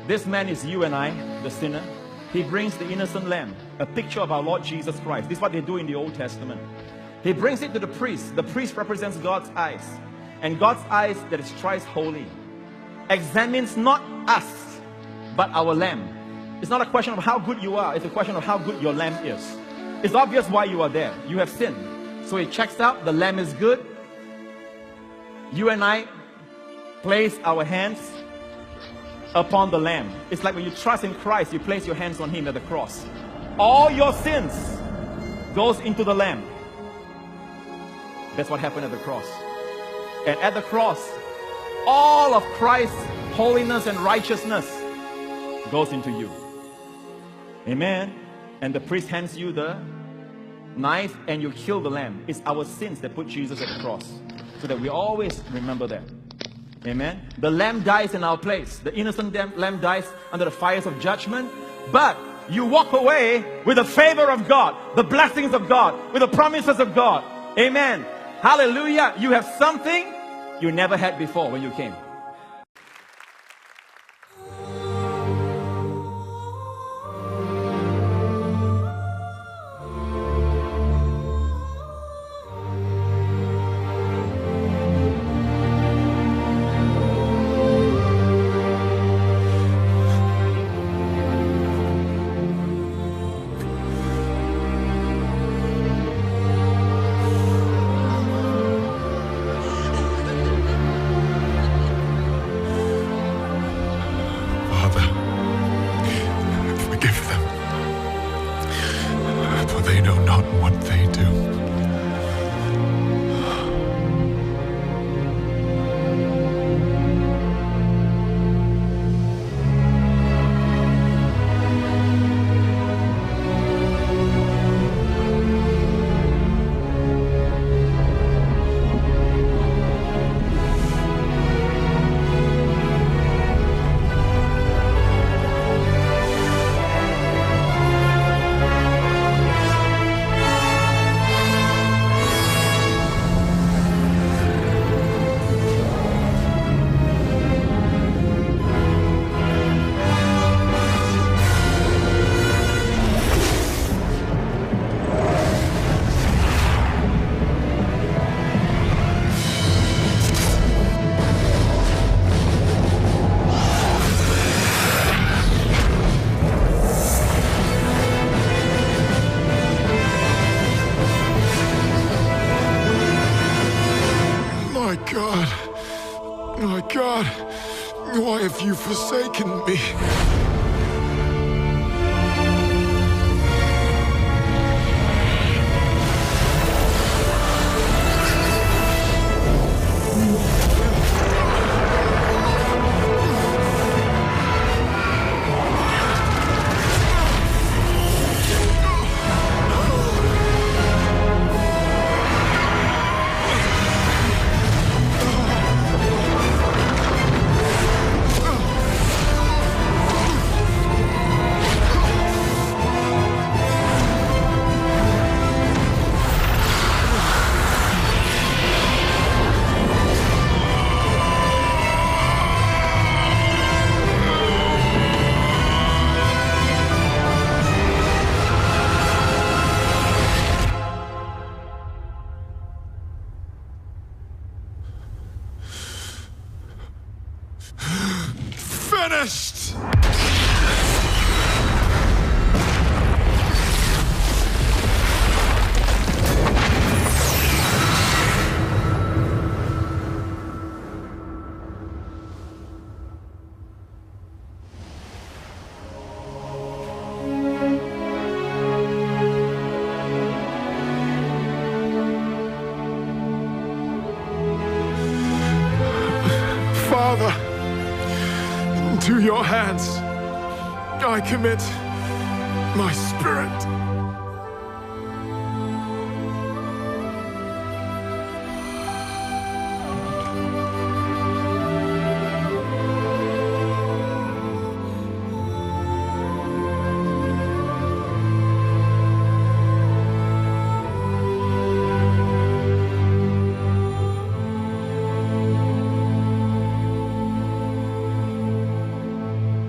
This man is you and I, the sinner. He brings the innocent lamb, a picture of our Lord Jesus Christ. This is what they do in the Old Testament. He brings it to the priest. The priest represents God's eyes. And God's eyes, that is thrice holy, examines not us, but our lamb. It's not a question of how good you are. It's a question of how good your lamb is. It's obvious why you are there. You have sinned. So he checks out, the lamb is good. You and I place our hands upon the lamb. It's like when you trust in Christ, you place your hands on him at the cross. All your sins goes into the lamb. That's what happened at the cross. And at the cross, all of Christ's holiness and righteousness goes into you. Amen. And the priest hands you the knife and you kill the lamb. It's our sins that put Jesus at the cross, so that we always remember that. Amen. The lamb dies in our place. The innocent lamb dies under the fires of judgment. But you walk away with the favor of God, the blessings of God, with the promises of God. Amen. Hallelujah. You have something you never had before when you came. My God, why have you forsaken me? Finished! Father, to your hands I commit my spirit.